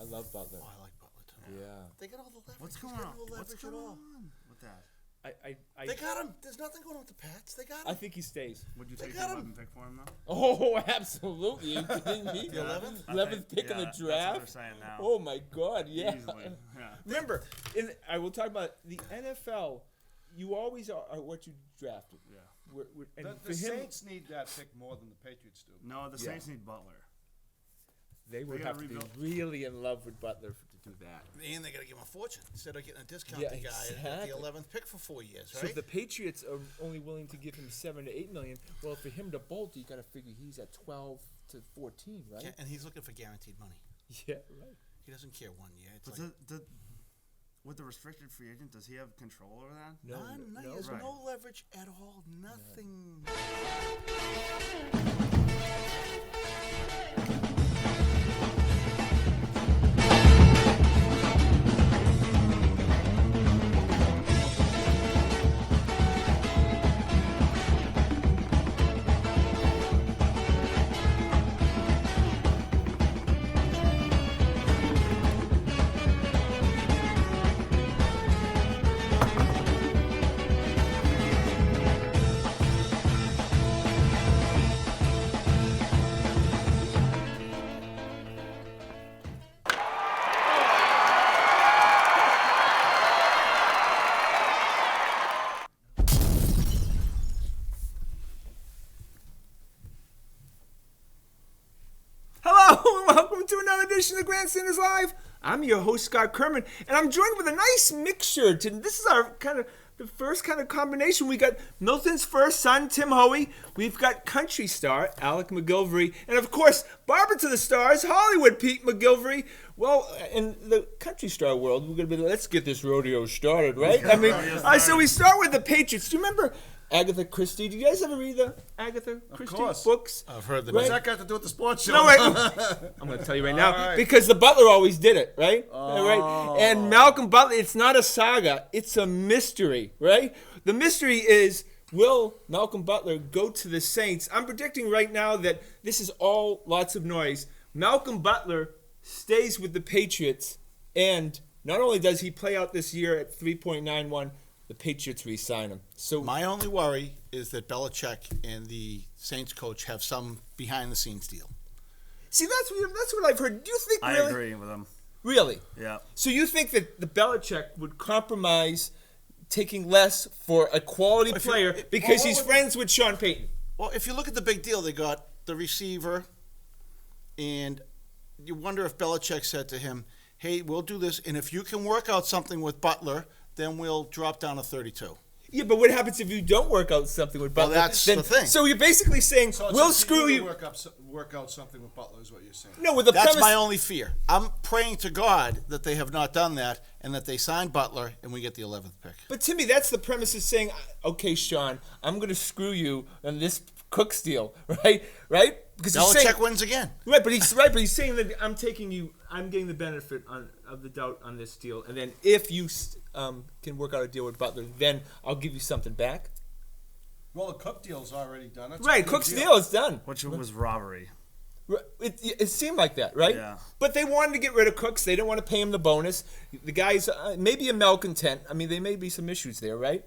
I love Butler. Oh, I like Butler too. Yeah. They got all the leverage. What's going He's got on? no What's leverage going at all. on with that? They got him. There's nothing going on with the Pats. They got him. I think he stays. Would you They take the got him. 11th pick for him, though? Oh, absolutely. Are you kidding me? The 11th? 11th pick in the That's draft? what they're saying now. Oh, my God, yeah. Easily. Yeah. Remember, I will talk about the NFL. You always are what you drafted. Yeah. And The for him, Saints need that pick more than the Patriots do. No, the Yeah. Saints need Butler. they would gotta have to be rebuild. really in love with Butler to do that. And they got to give him a fortune instead of getting a discount. Yeah, the guy at exactly. the 11th pick for 4 years, So right? if the Patriots are only willing to give him $7 to $8 million, well, for him to bolt, you got to figure he's at 12 to 14, right? And he's looking for guaranteed money. Yeah, right. He doesn't care 1 year. It's But like with the restricted free agent, does he have control over that? none. He has right. no leverage at all. Nothing. Hello, and welcome to another edition of Grandstanders Live. I'm your host, Scott Kerman, and I'm joined with a nice mixture. This is our the first kind of combination. We got Milton's first son, Tim Hoey. We've got country star, Alec McGilvery. And, of course, Barber to the Stars, Hollywood Pete McGilvery. Well, in the country star world, we're going to be, let's get this rodeo started, right? I mean, so we start with the Patriots. Do you remember Agatha Christie? Did you guys ever read the Agatha Christie course. books? I've heard the What's Right. that got to do with the sports show? No, wait. I'm going to tell you right now. All right. Because the Butler always did it, right? Right? And Malcolm Butler, it's not a saga. It's a mystery, right? The mystery is, will Malcolm Butler go to the Saints? I'm predicting right now that this is all lots of noise. Malcolm Butler stays with the Patriots, and not only does he play out this year at 3.91, the Patriots re-sign him. So My only worry is that Belichick and the Saints coach have some behind-the-scenes deal. see, that's what I've heard. Do you think I really? agree with him. Really? Yeah. So you think that the Belichick would compromise taking less for a quality If you- player it- because well, he's what would- friends with Sean Payton? Well, if you look at the big deal, they got the receiver, and you wonder if Belichick said to him, hey, we'll do this, and if you can work out something with Butler, then we'll drop down to 32. Yeah, but what happens if you don't work out something with Well, Butler? that's the thing. So you're basically saying, So it's we'll up to screw to you. Work out something with Butler is what you're saying. No, with the That's premise. my only fear. I'm praying to God that they have not done that and that they sign Butler and we get the 11th pick. But to me, that's the premise of saying, okay, Sean, I'm going to screw you on this Cooks deal, right? Right? Because he's saying, Belichick wins again. right, but he's saying that I'm getting the benefit of the doubt on this deal, and then if you can work out a deal with Butler, then I'll give you something back. Well, the Cook deal's already done. That's a Right, good Cook's deal is done. Which was robbery. It seemed like that, right? Yeah. But they wanted to get rid of Cooks. They didn't want to pay him the bonus. The guy's maybe a malcontent. I mean, there may be some issues there, right?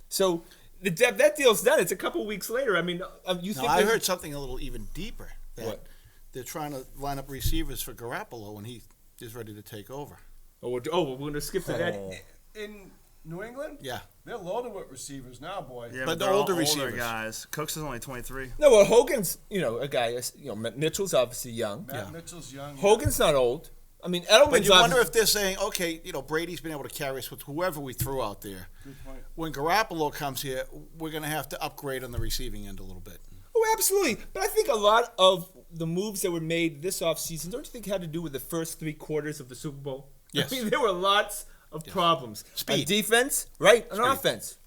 So that deal's done. It's a couple weeks later. I mean, you Now, think? I heard something a little even deeper, that What? they're trying to line up receivers for Garoppolo and he is ready to take over. we're going to skip to that. In New England, Yeah. they're loaded with receivers now, boy. Yeah, But the they're all older receivers. guys. Cooks is only 23. No, well, Hogan's a guy. Mitchell's obviously young. Matt Mitchell's young. Hogan's not old. I mean, Edelman's But you wonder obviously- if they're saying, okay, Brady's been able to carry us with whoever we threw out there. Good point. When Garoppolo comes here, we're going to have to upgrade on the receiving end a little bit. Oh, absolutely. But I think a lot of the moves that were made this offseason, don't you think had to do with the first 3 quarters of the Super Bowl? Yes. I mean, there were lots of problems. Speed. On defense, right? On Speed. offense.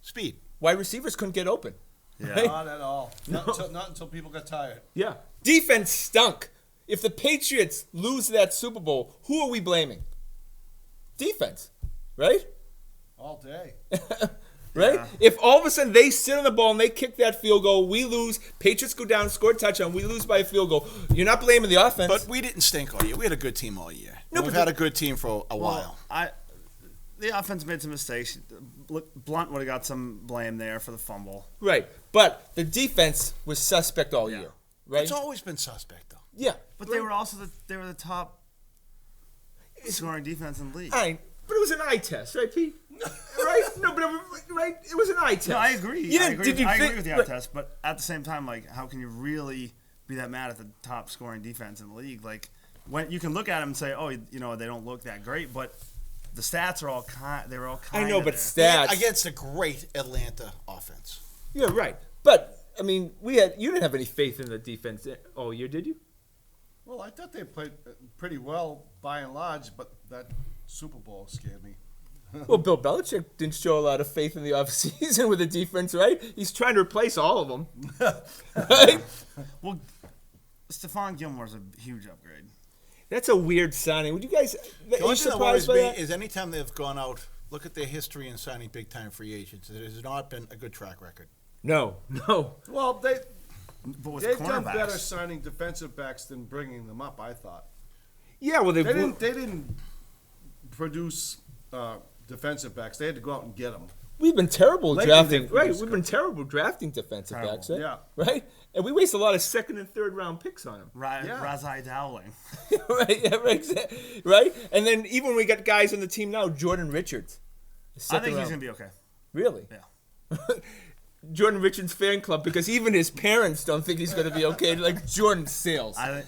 Speed. Wide receivers couldn't get open. Yeah. Right? Not at all. Not until people got tired. Yeah. Defense stunk. If the Patriots lose that Super Bowl, who are we blaming? Defense, right? All day. right? Yeah. If all of a sudden they sit on the ball and they kick that field goal, we lose. Patriots go down, score a touchdown, we lose by a field goal. You're not blaming the offense. But we didn't stink all year. We had a good team all year. No, We've but had a good team for a while. The offense made some mistakes. Blunt would have got some blame there for the fumble. Right. But the defense was suspect all year, right? It's always been suspect, though. Yeah. But they were also the top scoring defense in the league. All right. But it was an eye test, right, Pete? Right? No, but it was an eye test. No, I agree. You I didn't- agree, did you I think- agree with the eye right. test, but at the same time, like, how can you really be that mad at the top scoring defense in the league? Like, when you can look at them and say, oh, you know, they don't look that great, but the stats are all they were all kind. I know, but And stats. against a great Atlanta offense. Yeah, right. But I mean, you didn't have any faith in the defense all year, did you? Well, I thought they played pretty well by and large, but that Super Bowl scared me. Well, Bill Belichick didn't show a lot of faith in the offseason with the defense, right? He's trying to replace all of them. Right? Well, Stephon Gilmore's a huge upgrade. That's a weird signing. Would you guys? The Are only you thing that surprised worries by me that? is anytime they've gone out, look at their history in signing big-time free agents. It has not been a good track record. No. Well, But with they've done better cornerbacks, signing defensive backs than bringing them up, I thought. Yeah, well, They didn't produce defensive backs. They had to go out and get them. we've been terrible Lately drafting. they've Right, produced we've been terrible drafting defensive Terrible. backs, right? Yeah. Right, and we waste a lot of second and third round picks on them. Yeah. Razai Dowling. Right, yeah, right. And then even when we got guys on the team now, Jordan Richards. I think he's gonna be okay. Really? Yeah. Jordan Richards fan club, because even his parents don't think he's going to be okay. Like Jordan sales. I think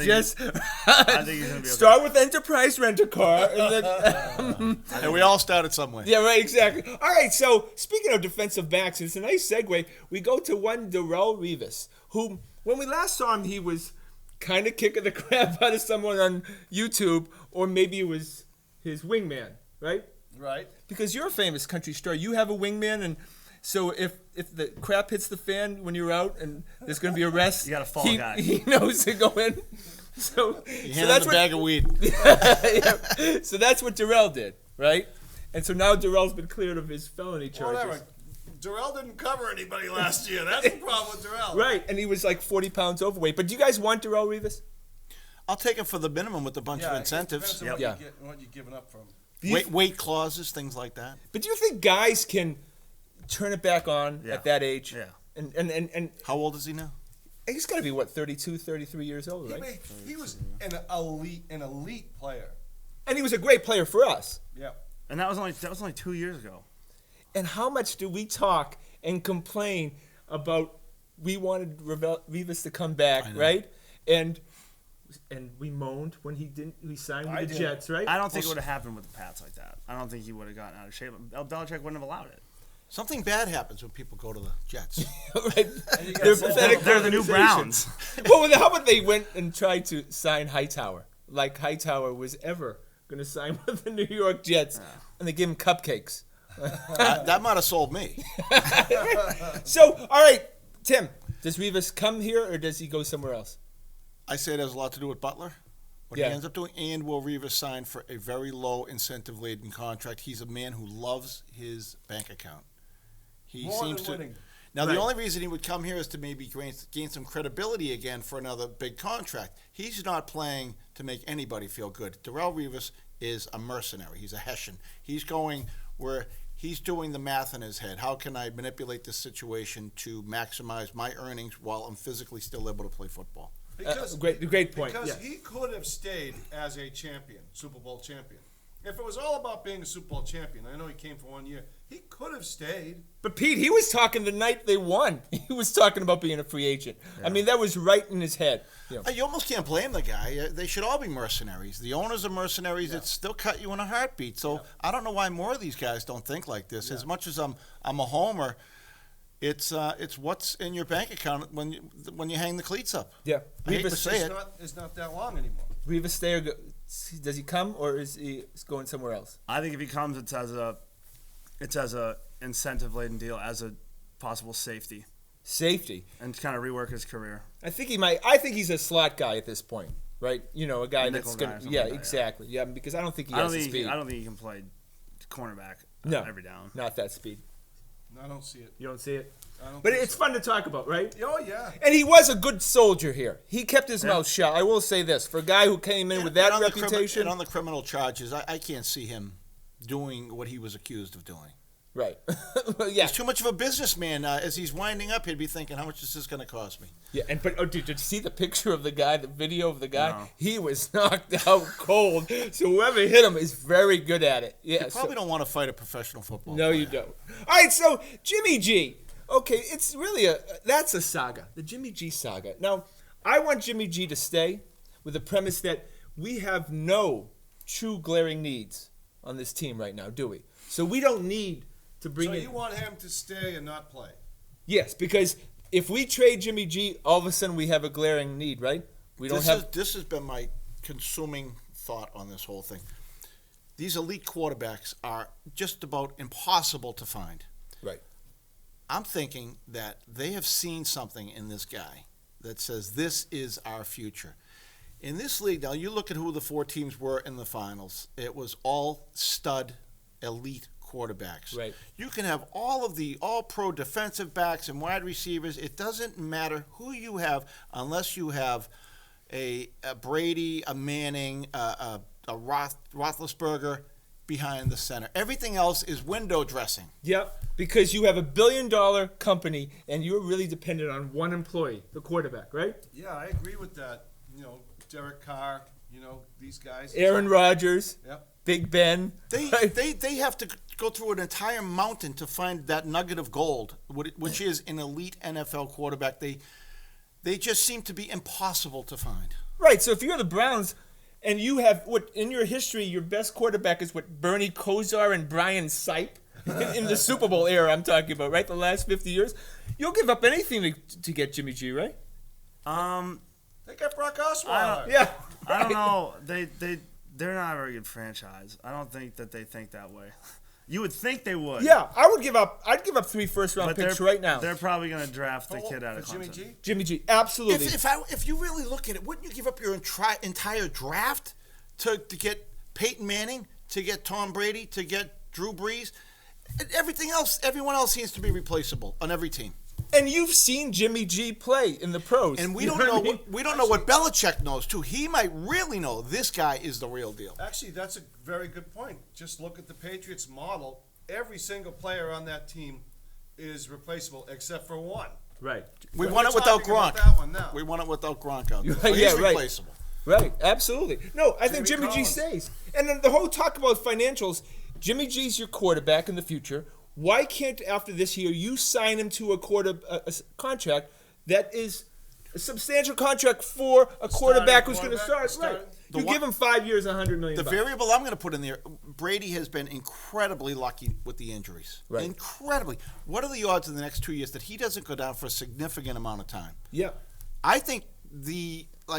Just I think he's gonna be okay. start with Enterprise Rent-A-Car. And then, And we all started somewhere. yeah, right, exactly. All right, so speaking of defensive backs, it's a nice segue. We go to one Darrell Revis, who, when we last saw him, he was kind of kicking the crap out of someone on YouTube, or maybe it was his wingman, right? Right. Because you're a famous country star. You have a wingman, and so if the crap hits the fan when you're out and there's going to be a rest, You got a fall guy. He knows to go in. So Hand him a bag of weed. yeah. So that's what Darrell did, right? And so now Darrell's been cleared of his felony charges. Whatever. Darrell didn't cover anybody last year. That's the problem with Darrell. Right, and he was like 40 pounds overweight. But do you guys want Darrell Revis? I'll take him for the minimum with a bunch of It incentives. depends on Yeah. what you're giving up from. Weight clauses, things like that. But do you think guys can turn it back on Yeah. at that age? Yeah. And How old is he now? he's got to be, what, 32, 33 years old, right? He was an elite player. And he was a great player for us. Yeah. And that was only 2 years ago. And how much do we talk and complain about we wanted Revis to come back, I know. right? And we moaned when he signed with I the did. Jets, right? I don't think it would have happened with the Pats like that. I don't think he would have gotten out of shape. Belichick wouldn't have allowed it. Something bad happens when people go to the Jets. Right? They're pathetic. They're the new organization. Browns. Well, how about they went and tried to sign Hightower, like Hightower was ever going to sign with the New York Jets, and they gave him cupcakes. That might have sold me. So, all right, Tim, does Revis come here or does he go somewhere else? I say it has a lot to do with Butler, what Yeah. he ends up doing, and will Revis sign for a very low incentive-laden contract. He's a man who loves his bank account. He More seems than to. winning. Now, Right. the only reason he would come here is to maybe gain some credibility again for another big contract. He's not playing to make anybody feel good. Darrell Revis is a mercenary. He's a Hessian. He's going where he's doing the math in his head. How can I manipulate this situation to maximize my earnings while I'm physically still able to play football? Great point. Because Yeah. he could have stayed as a champion, Super Bowl champion. If it was all about being a Super Bowl champion, I know he came for 1 year. He could have stayed. But Pete, he was talking the night they won. He was talking about being a free agent. I mean, that was right in his head. Yeah. You almost can't blame the guy. They should all be mercenaries. The owners are mercenaries. It's still cut you in a heartbeat. So I don't know why more of these guys don't think like this. As much as I'm a homer, it's what's in your bank account when you hang the cleats up. Yeah. I hate to Revis, say it. It's not that long anymore. Revis stay or does he come or is he going somewhere else? I think if he comes, it's as a incentive laden deal, as a possible safety, Safety. and to kind of rework his career. I think he might. I think he's a slot guy at this point, right? You know, a guy Nickel that's guy going or to. something Yeah, like that, exactly. Yeah, because I don't think he I has don't the think speed. I don't think he can play cornerback No. every down. Not that speed. I don't see it. You don't see it? I don't But think it's so. fun to talk about, right? Oh, yeah. And he was a good soldier here. He kept his mouth shut. I will say this. For a guy who came in with that on reputation. and on the criminal charges, I can't see him doing what he was accused of doing. Right. Yeah. He's too much of a businessman. As he's winding up, he'd be thinking, how much is this going to cost me? Yeah, but did you see the picture of the guy, the video of the guy? No. He was knocked out cold. So whoever hit him is very good at it. Yeah. You probably don't want to fight a professional football No, player. you don't. All right, so Jimmy G. Okay, it's really that's a saga, the Jimmy G saga. Now, I want Jimmy G to stay with the premise that we have no true glaring needs on this team right now, do we? So we don't need to bring So in. you want him to stay and not play? Yes, because if we trade Jimmy G, all of a sudden we have a glaring need, right? We don't have. This has been my consuming thought on this whole thing. These elite quarterbacks are just about impossible to find. Right. I'm thinking that they have seen something in this guy that says this is our future. In this league, now you look at who the 4 teams were in the finals. It was all stud, elite quarterbacks. Right. You can have all of the all-pro defensive backs and wide receivers. It doesn't matter who you have unless you have a Brady, a Manning, a Roethlisberger behind the center. Everything else is window dressing. Yep, because you have $1 billion company and you're really dependent on one employee, the quarterback, right? Yeah, I agree with that. You know, Derek Carr, you know, these guys. Aaron Rodgers, Yep. Big Ben. right? They have to go through an entire mountain to find that nugget of gold, which is an elite NFL quarterback. They just seem to be impossible to find. Right, so if you're the Browns and you have, what in your history, your best quarterback is what, Bernie Kosar and Brian Sipe in the Super Bowl era I'm talking about, right? The last 50 years. You'll give up anything to get Jimmy G, right? They got Brock Osweiler. Yeah. I don't know. They're not a very good franchise. I don't think that they think that way. You would think they would. Yeah, I'd give up 3 first-round But picks right now. They're probably going to draft the kid out of For Jimmy Clemson. G? Jimmy G, absolutely. If you really look at it, wouldn't you give up your entire draft to get Peyton Manning, to get Tom Brady, to get Drew Brees? Everyone else seems to be replaceable on every team. And you've seen Jimmy G play in the pros. And we You don't know know what I mean? we don't know what Belichick knows too. He might really know this guy is the real deal. Actually, that's a very good point. Just look at the Patriots model. Every single player on that team is replaceable except for one. Right. We But won we're it without talking about Gronk. that one now. We won it without Gronk out there. Yeah, So he's yeah, right. replaceable. Right, absolutely. No, I think Jimmy Jimmy G Collins. stays. And then the whole talk about financials, Jimmy G's your quarterback in the future. Why can't, after this year, you sign him to a contract that is a substantial contract for a quarterback who's going to start? Right. You give him 5 years, $100 million. The variable I'm going to put in there, Brady has been incredibly lucky with the injuries. Right. Incredibly. What are the odds in the next 2 years that he doesn't go down for a significant amount of time? Yeah. I think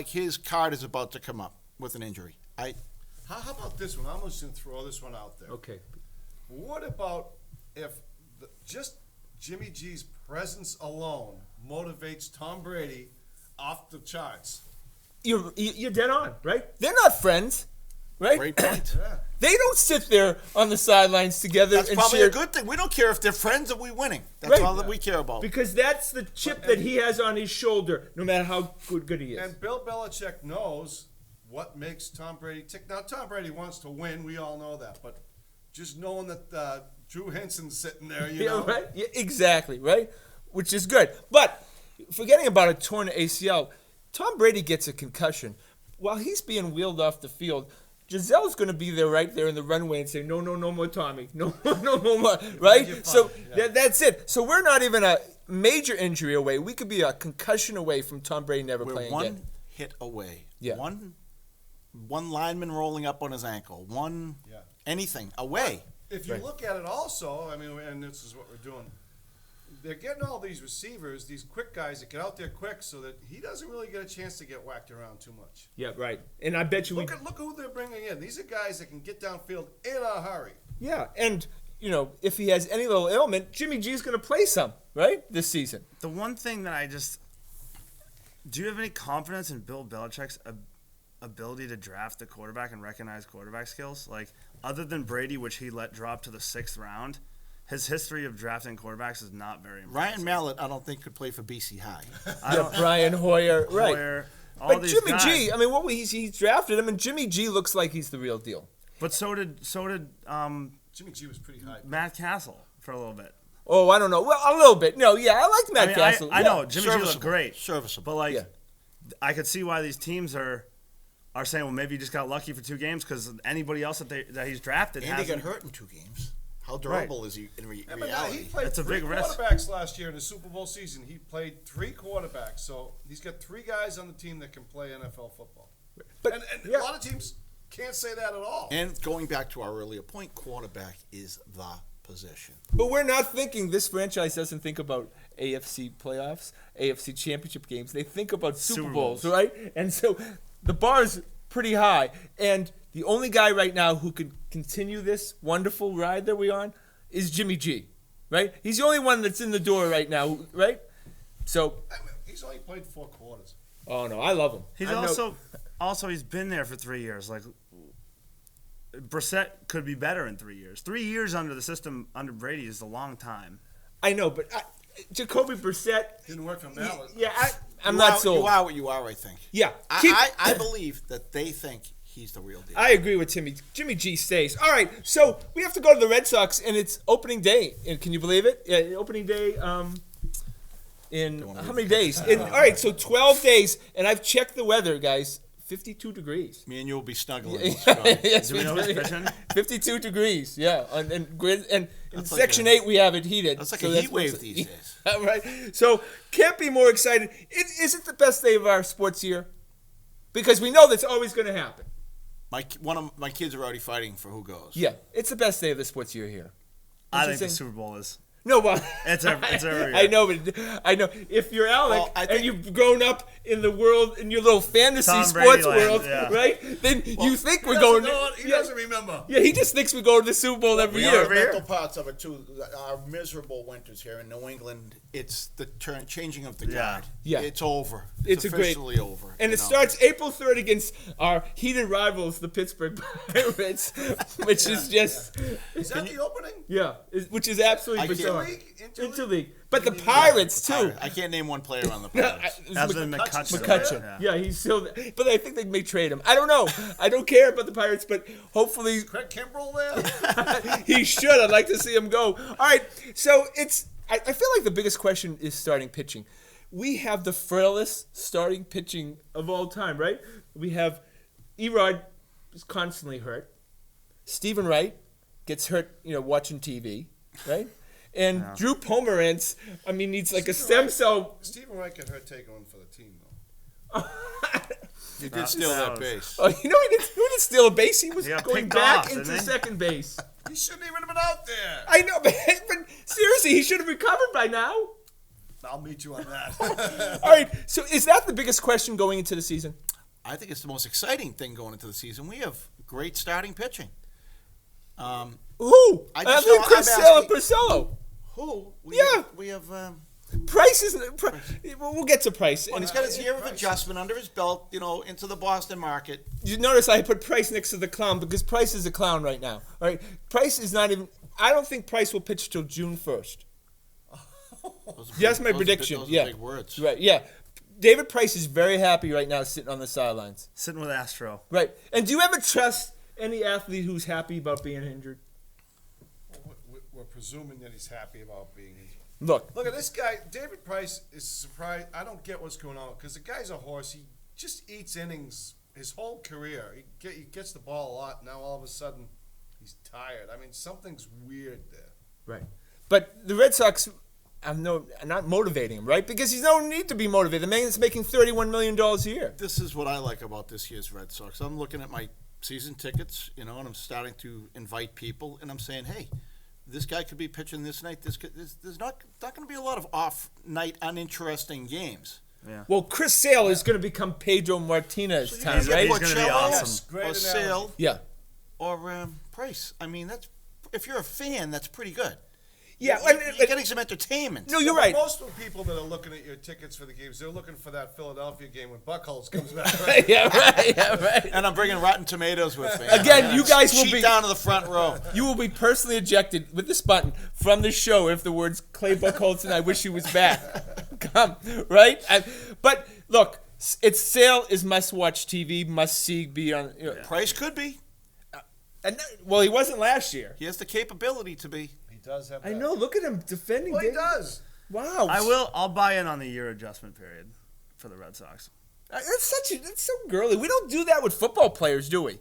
his card is about to come up with an injury. How about this one? I'm just going to throw this one out there. Okay. What about if just Jimmy G's presence alone motivates Tom Brady off the charts? You're dead on, right? They're not friends, right? Great point. Yeah. They don't sit there on the sidelines together That's and probably share. a good thing. We don't care if they're friends or we winning. That's Right. all that we care about. Because that's the chip that he has on his shoulder, no matter how good he is. And Bill Belichick knows what makes Tom Brady tick. Now, Tom Brady wants to win. We all know that. But just knowing that Drew Henson's sitting there, you know. Right? Yeah, exactly, right? Which is good. But forgetting about a torn ACL, Tom Brady gets a concussion. While he's being wheeled off the field, Gisele's going to be there right there in the runway and say, no more Tommy. No more, right? You're fine, So yeah. that's it. So we're not even a major injury away. We could be a concussion away from Tom Brady never We're playing one again. hit away. Yeah. One lineman rolling up on his ankle. Yeah. Anything away. If you Right. look at it also, I mean, and this is what we're doing, they're getting all these receivers, these quick guys that get out there quick so that he doesn't really get a chance to get whacked around too much. Yeah, right. And I bet you Look who they're bringing in. These are guys that can get downfield in a hurry. Yeah, and, if he has any little ailment, Jimmy G's going to play some, right, this season. The one thing that do you have any confidence in Bill Belichick's ability to draft the quarterback and recognize quarterback skills? Like, other than Brady, which he let drop to the 6th round, His history of drafting quarterbacks is not very impressive. Ryan Mallett, I don't think could play for BC High. Brian Hoyer, right? Hoyer, all But these Jimmy guys. G, I mean, he's drafted him, and Jimmy G looks like he's the real deal. But so did Jimmy G was pretty high. Matt Castle for a little bit. Oh, I don't know. Well, a little bit. No, yeah, I liked Matt Castle. I Yeah. know Jimmy G looked Serviceable. great, Serviceable. but like Yeah. I could see why these teams are saying, well, maybe he just got lucky for 2 games because anybody else that he's drafted And he got hasn't. hurt in 2 games. How durable is he in Yeah, but reality? he played It's a 3 big risk. quarterbacks last year in the Super Bowl season. He played 3 quarterbacks, so he's got 3 guys on the team that can play NFL football. But And yeah. a lot of teams can't say that at all. And going back to our earlier point, quarterback is the position. But we're not thinking, this franchise doesn't think about AFC playoffs, AFC championship games. They think about Super Bowls, right? And so the bar is pretty high. And the only guy right now who could continue this wonderful ride that we're on is Jimmy G, right? He's the only one that's in the door right now, right? So, I mean, he's only played 4 quarters. oh no, I love him. He's I know- also he's been there for 3 years. Like Brissett could be better in 3 years. 3 years under the system under Brady is a long time. I know, but Jacoby Brissett, Didn't work for Mallett. yeah, I'm You not are, sold. You are what you are, I think. Yeah, keep- I believe that they think he's the real deal. I agree with Timmy. Jimmy G stays. All right, so we have to go to the Red Sox, and it's opening day. And can you believe it? Yeah, opening day. In how many days? All right, so 12 days, and I've checked the weather, guys. 52 degrees. Me and you will be snuggling. Scott. Yes, Do we know who's pitching? 52 degrees. Yeah, and in That's like Section a- 8 we have it heated. That's like so a heat wave what's- these days. All right, so can't be more excited. Is it the best day of our sports year? Because we know that's always going to happen. One of my kids are already fighting for who goes. Yeah, it's the best day of the sports year here. I think the Interesting. Super Bowl is. No, well, It's every year. I know, but I know if you're Alec Well, I and think- you've grown up in the world in your little fantasy Tom sports Brady land, world, yeah. right? Then you think He we're doesn't going. know it. He yeah, doesn't remember. yeah, he just thinks we go to the Super Bowl every We year. are mental parts of it too. Our miserable winters here in New England. It's the changing of the guard. Yeah. It's over. It's a great- officially over. And you it know. starts April 3rd against our heated rivals, the Pittsburgh Pirates, which is just Is that the opening? which is absolutely I can't- bizarre. Interleague? Interleague, but the Pirates too. I can't name one player on the No, Pirates. That's been McCutcheon. McCutcheon. Yeah, he's still. But I think they may trade him. I don't know. I don't care about the Pirates, but hopefully Craig Kimbrell there? he should. I'd like to see him go. All right. So it's. I feel like the biggest question is starting pitching. We have the frailest starting pitching of all time, right? We have Erod is constantly hurt. Stephen Wright gets hurt, watching TV, right? And Drew Pomerantz, needs like a stem cell. Stephen Wright got hurt taking one for the team, though. You did steal that base. Oh, he didn't steal a base. He was He got going picked back off, into didn't he? second base. He shouldn't even have been out there. I know, but seriously, he should have recovered by now. I'll meet you on that. All right, so is that the biggest question going into the season? I think it's the most exciting thing going into the season. We have great starting pitching. Who? I just think know- I'm asking- Priscilla. Who? Yeah. We have. Price isn't. We'll get to Price. Well, he's got his year of adjustment under his belt, into the Boston market. You notice I put Price next to the clown because Price is a clown right now. All right, Price is not even. I don't think Price will pitch till June 1st. That's my prediction. Those Yeah, are big words. right. Yeah, David Price is very happy right now, sitting on the sidelines. Sitting with Astro. Right. And do you ever trust any athlete who's happy about being injured? We're presuming that he's happy about being injured. Look, Look at this guy. David Price is surprised. I don't get what's going on because the guy's a horse. He just eats innings his whole career. He gets the ball a lot. Now all of a sudden, he's tired. Something's weird there. right. But the Red Sox, not motivating him, right? Because he's no need to be motivated. The man's making $31 million a year. This is what I like about this year's Red Sox. I'm looking at my season tickets, and I'm starting to invite people, and I'm saying, hey, this guy could be pitching this night. There's not going to be a lot of off-night, uninteresting games. Yeah. Well, Chris Sale is going to become Pedro Martinez you time, can right? He's gonna be Porcello awesome. Great or analogy. Sale Yeah. or Price. That's if you're a fan, that's pretty good. Yeah, You're getting some entertainment. no, you're right. Most of the people that are looking at your tickets for the games, they're looking for that Philadelphia game when Buckholz comes back. Right? Yeah, right. And I'm bringing Rotten Tomatoes with me. Again, you guys will Cheat be down to the front row. You will be personally ejected with this button from the show if the words Clay Buckholz and I wish he was back come, right? But look, its sale is must-watch TV, must-see, be on. Price could be. Well, he wasn't last year. He has the capability to be. He does have that. I know. Look at him defending. Well, he David. does. Wow. I'll buy in on the year adjustment period for the Red Sox. That's so girly. We don't do that with football players, do we?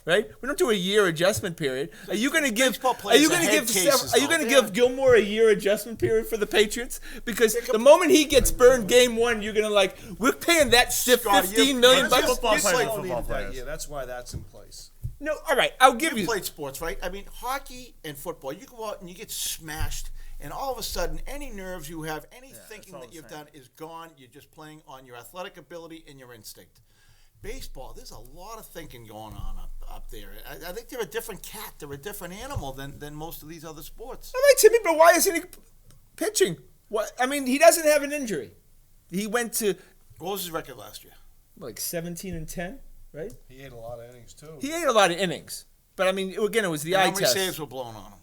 Right? We don't do a year adjustment period. Are you going to give? Baseball Are you players going to are give? head cases, Are you going to though. give Gilmore a year adjustment period for the Patriots? Because the moment he gets burned game one, you're going to we're paying that stiff Scotty, $15 million Football bucks. players, Played football that players. year. That's why that's in place. No, all right. I'll give You you. played sports, right? I mean, hockey and football, you go out and you get smashed, and all of a sudden, any nerves you have, any thinking all that the you've same. done is gone. You're just playing on your athletic ability and your instinct. Baseball, there's a lot of thinking going on up there. I think they're a different cat. They're a different animal than most of these other sports. All right, Timmy, but why isn't he pitching? What? I mean, he doesn't have an injury. He went to What was his record last year? 17-10, right? He ate a lot of innings too. He ate a lot of innings, but I mean, again, it was the And eye how many test. saves were blown on him?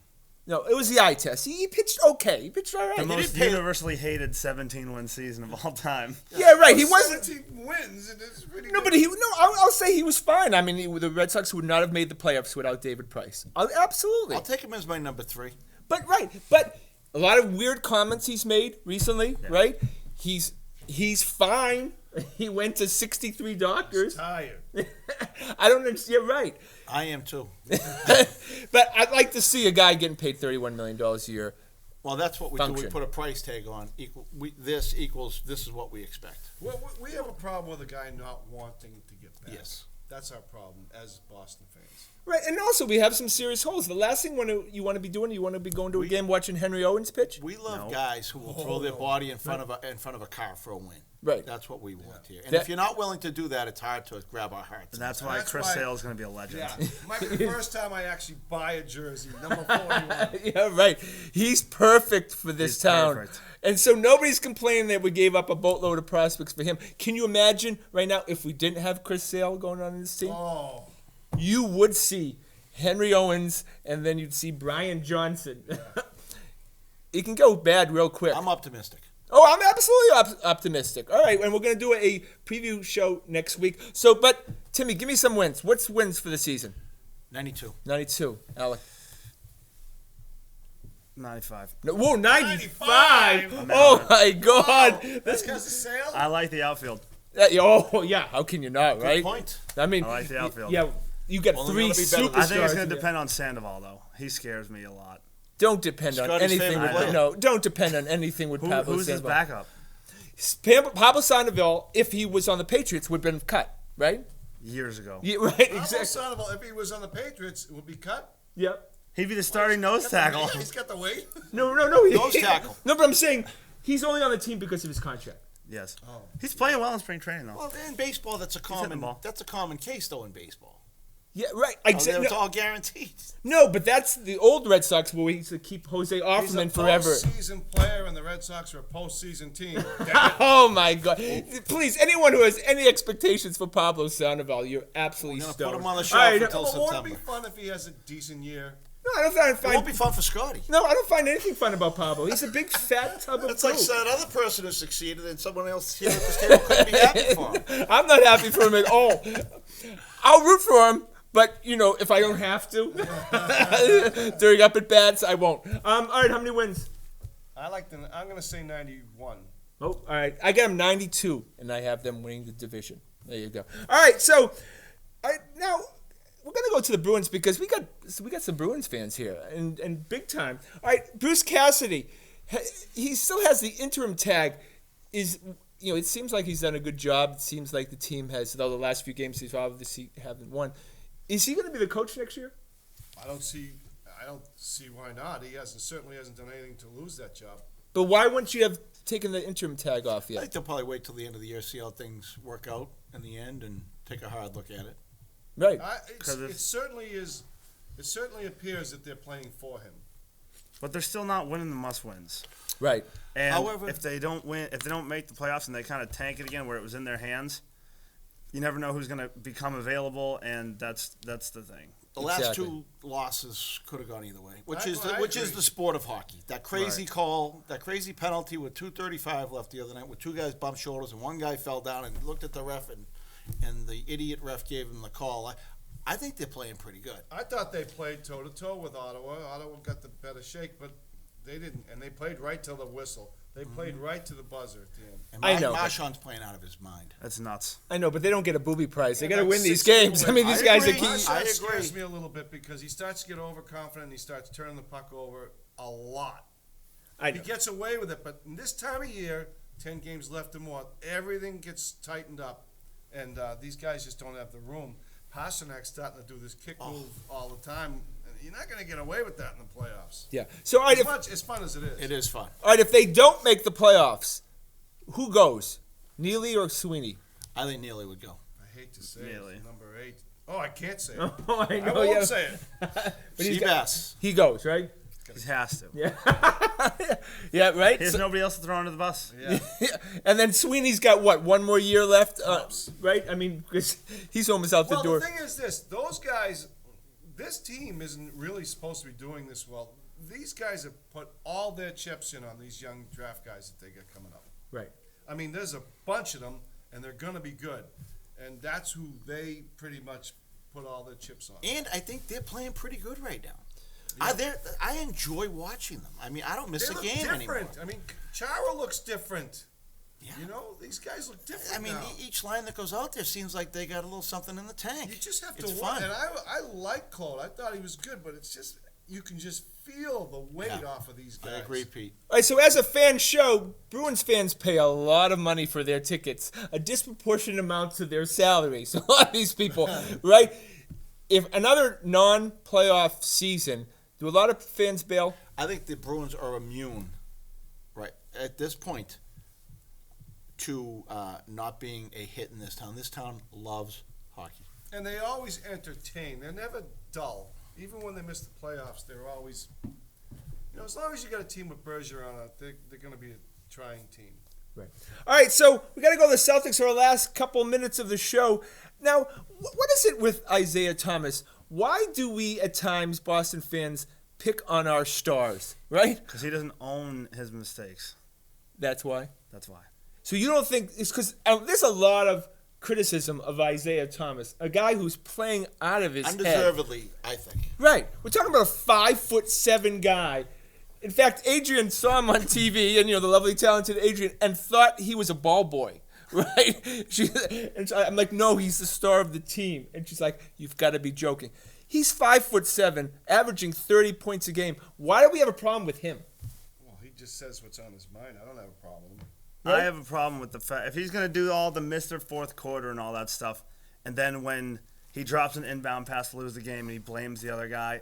No, it was the eye test. He pitched okay. He pitched all right. The most pay- universally hated 17-win season of all time. Yeah, right. He wasn't. 17 wins. And it's pretty No, good. but I'll say he was fine. I mean, the Red Sox would not have made the playoffs without David Price. Absolutely. I'll take him as my number 3. But a lot of weird comments he's made recently. Right? He's fine. He went to 63 doctors. tired. I don't understand. You're right. I am too. But I'd like to see a guy getting paid $31 million a year. Well, that's what we do. Function. We put a price tag on. This is what we expect. We have a problem with a guy not wanting to get back. Yes. That's our problem as Boston fans. Right, and also we have some serious holes. The last thing you want to be doing, you want to be going to a game watching Henry Owens pitch. We love guys who will throw their body in front of a car for a win. Right. That's what we want here. And That- if you're not willing to do that, it's hard to grab our hearts. And that's why That's Chris why- Sale is going to be a legend. Yeah. Might be the first time I actually buy a jersey, number 41. Yeah, right. He's perfect for this He's town. perfect. And so nobody's complaining that we gave up a boatload of prospects for him. Can you imagine right now if we didn't have Chris Sale going on in this team? Oh, You would see Henry Owens, and then you'd see Brian Johnson. It can go bad real quick. I'm optimistic. Oh, I'm absolutely optimistic. All right, and we're going to do a preview show next week. So, but, Timmy, give me some wins. What's wins for the season? 92. 92. Alec. 95. No, whoa, 95. 95. Oh, my God. that's because of Sale? I like the outfield. Oh, yeah. How can you not, right? Good point. I mean, I like the outfield. Yeah, you got Well, they're 3 gonna be better superstars. than- I think it's going in to there. depend on Sandoval, though. He scares me a lot. Don't depend on Scotty's anything. favorite With, player. no, don't depend on anything with Pablo Who's his Sandoval. backup? Pablo Sandoval, if he was on the Patriots, would have been cut, right? Years ago. Yeah, right, Pablo exactly. Sandoval, if he was on the Patriots, would be cut. Yep. He'd be the starting nose tackle. He's got the weight. No. Nose tackle. No, but I'm saying he's only on the team because of his contract. Yes. Oh. He's playing well in spring training, though. Well, in baseball, that's a hitting the common ball. case, though, in baseball. Yeah, right. It's Exactly. all guaranteed. No, but that's the old Red Sox where we used to keep Jose He's a Offerman forever. postseason player, and the Red Sox are a postseason team. Oh my God! Please, anyone who has any expectations for Pablo Sandoval, you're absolutely We're gonna stoned. put him on the All shelf right, until But won't it September. be fun if he has a decent year? No, I don't It won't be find. fun for Scotty. No, I don't find anything fun about Pablo. He's a big fat tub of It's like poop. that other person who succeeded and someone else here at this table couldn't be happy for him. I'm not happy for him at all. I'll root for him, but if I don't have to during up at bats, I won't. All right, how many wins? I'm going to say 91. Oh, all right. I got them 92, and I have them winning the division. There you go. All right, so now we're gonna go to the Bruins because we got some Bruins fans here, and big time. All right, Bruce Cassidy, he still has the interim tag. It seems like he's done a good job. It seems like the team has, though the last few games he's obviously haven't won. Is he going to be the coach next year? I don't see why not. He certainly hasn't done anything to lose that job. But why wouldn't you have taken the interim tag off I yet? think they'll probably wait till the end of the year, see how things work out in the end, and take a hard look at it. Right. It certainly appears that they're playing for him. but they're still not winning the must-wins. Right. And However- if they don't make the playoffs and they kind of tank it again where it was in their hands, you never know who's going to become available, and that's the thing. The last Exactly. 2 losses could have gone either way, which I is agree. the sport of hockey. That crazy call, that crazy penalty with 2:35 left the other night, with 2 guys bumped shoulders and one guy fell down and looked at the ref and the idiot ref gave him the call. I think they're playing pretty good. I thought they played toe-to-toe with Ottawa. Ottawa got the better shake, but they didn't. And they played right till the whistle. They played right to the buzzer at the end. And I know, but- Marchand's playing out of his mind. That's nuts. I know, but they don't get a booby prize. They Yeah, got to that's win these 6 people games. I win. mean, these I guys agree. are key. I That scares agree. me a little bit because he starts to get overconfident and he starts turning the puck over a lot. I He know. gets away with it, but in this time of year, 10 games left or more, everything gets tightened up, and these guys just don't have the room. Pasternak's starting to do this kick move all the time. You're not going to get away with that in the playoffs. Yeah. So, all right, As fun as it is. It is fun. if they don't make the playoffs, who goes? Neely or Sweeney? I think Neely would go. I hate to say Really? it, number 8. Oh, I can't say it. Oh, I won't say it. But he's got, Seabass. he goes, right? He has to. Yeah. Yeah, right? He has So- nobody else to throw under the bus. Yeah. and then Sweeney's got, what, 1 more year left? Tops. Right? I mean, 'cause he's almost out the Well, door. the thing is this. Those guys, this team isn't really supposed to be doing this well. These guys have put all their chips in on these young draft guys that they get coming up. Right. I mean, there's a bunch of them, and they're going to be good. And that's who they pretty much put all their chips on. And I think they're playing pretty good right now. I enjoy watching them. I mean, I don't miss They a look game different. anymore. I mean, Chara looks different. Yeah. You know, these guys look different I mean, now. each line that goes out there seems like they got a little something in the tank. You just have to It's watch. fun. And I like Claude. I thought he was good, but it's just, you can just feel the weight Yeah. off of these guys. I agree, Pete. All right, so as a fan show, Bruins fans pay a lot of money for their tickets, a disproportionate amount to their salaries. A lot of these people, right? If another non-playoff season, do a lot of fans bail? I think the Bruins are immune, right, at this point, to not being a hit in this town. This town loves hockey. And they always entertain. They're never dull. Even when they miss the playoffs, they're always, as long as you got a team with Bergeron on it, they're going to be a trying team. Right. All right, so we got to go to the Celtics for our last couple minutes of the show. Now, what is it with Isaiah Thomas? Why do we, at times, Boston fans, pick on our stars, right? Because he doesn't own his mistakes. That's why. That's why. So you don't think it's because there's a lot of criticism of Isaiah Thomas, a guy who's playing out of his head. Undeservedly, I think. Right. We're talking about a 5'7" guy. In fact, Adrian saw him on TV, and the lovely, talented Adrian, and thought he was a ball boy. Right? And so I'm like, no, he's the star of the team. And she's like, you've got to be joking. He's 5'7", averaging 30 points a game. Why do we have a problem with him? Well, he just says what's on his mind. I don't have a problem. Right? I have a problem with the fact if he's going to do all the Mr. Fourth Quarter and all that stuff, and then when he drops an inbound pass to lose the game and he blames the other guy,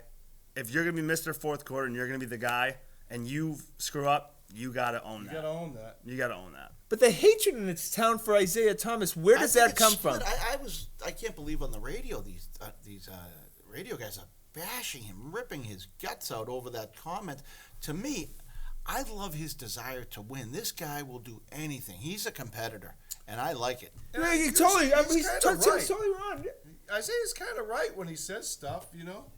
if you're going to be Mr. Fourth Quarter and you're going to be the guy and you screw up, you got to own You that. got to own that. You got to own that. But the hatred in this town for Isaiah Thomas, where does I think that it's come split. from? I can't believe on the radio these radio guys are bashing him, ripping his guts out over that comment. To me, I love his desire to win. This guy will do anything. He's a competitor, and I like it. And Yeah, he's totally. kinda right. He's totally wrong. Isaiah's kind of right when he says stuff,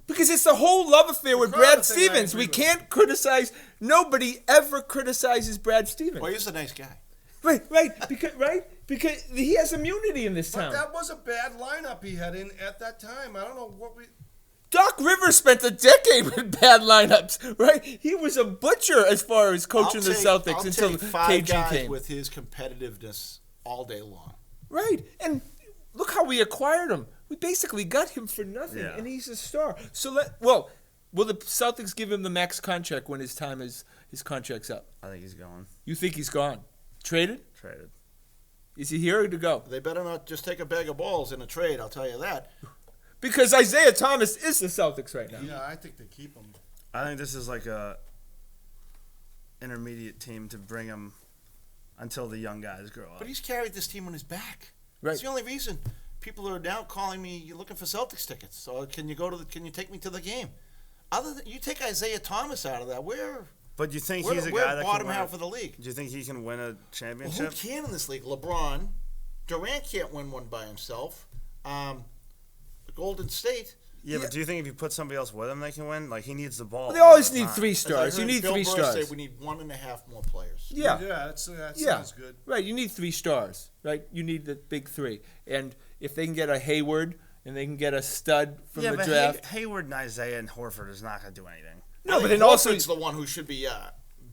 Because it's the whole love affair with crowd Brad thing I Stevens. agree We with. can't criticize. Nobody ever criticizes Brad Stevens. Well, he's a nice guy. Right. Because he has immunity in this But town. that was a bad lineup he had in at that time. I don't know what we. Doc Rivers spent a decade with bad lineups, right? He was a butcher as far as coaching the Celtics I'll until take 5 KG guys came. with his competitiveness all day long. Right. And look how we acquired him. We basically got him for nothing, Yeah. and he's a star. So will the Celtics give him the max contract when his contract's up? I think he's going. You think he's gone? Traded? Traded. Is he here or to go? They better not just take a bag of balls in a trade, I'll tell you that. Because Isaiah Thomas is the Celtics right now. Yeah, I think they keep him. I think this is like a intermediate team to bring him until the young guys grow up. But he's carried this team on his back. Right. That's the only reason people are now calling me, you're looking for Celtics tickets. So can you take me to the game? Other than you take Isaiah Thomas out of that, But you think we're, he's a we're guy that bottom can win? half of the league. Do you think he can win a Well, championship? who can in this league? LeBron, Durant can't win one by himself. Golden State. Yeah, but do you think if you put somebody else with him, they can win? Like, he needs the ball. They always all the need time. 3 As I stars. You heard need Bill 3 Burr stars. say we need 1.5 more players. Yeah. Yeah, that Yeah. sounds good. Right, you need 3 stars, right? You need the big 3. And if they can get a Hayward and they can get a stud from Yeah, the but draft. Hayward and Isaiah and Horford is not going to do anything. No, but I think then also Horford's the one who should be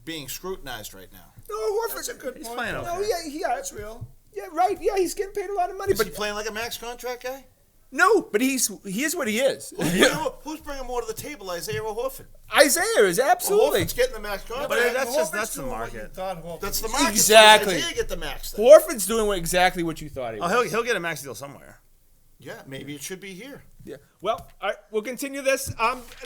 being scrutinized right now. No, Horford. That's a good He's point. playing though. okay. No, yeah, That's real. yeah, right. Yeah, he's getting paid a lot of money, Is but he playing like a max contract guy? no, but he is what he is. Who's bringing more to the table, Isaiah or Horford? Isaiah is absolutely. Horford's getting the max contract. But that's Horford's that's the doing what you market. thought Horford That's the was. market. Exactly. So does Isaiah get the max then? Horford's doing exactly what you thought he was. Oh, he'll get a max deal somewhere. Yeah, maybe it should be here. Yeah. Well, all right, we'll continue this.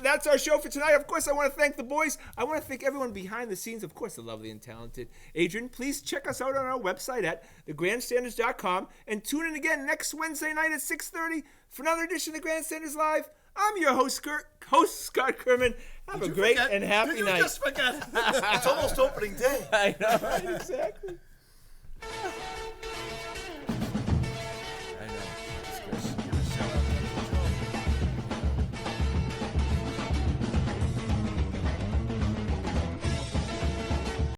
That's our show for tonight. Of course, I want to thank the boys. I want to thank everyone behind the scenes. Of course, the lovely and talented Adrian. Please check us out on our website at thegrandstanders.com and tune in again next Wednesday night at 6:30 for another edition of Grandstanders Live. I'm your host Scott Kerman. Have a great and happy night. It's almost opening day. I know, right? Exactly.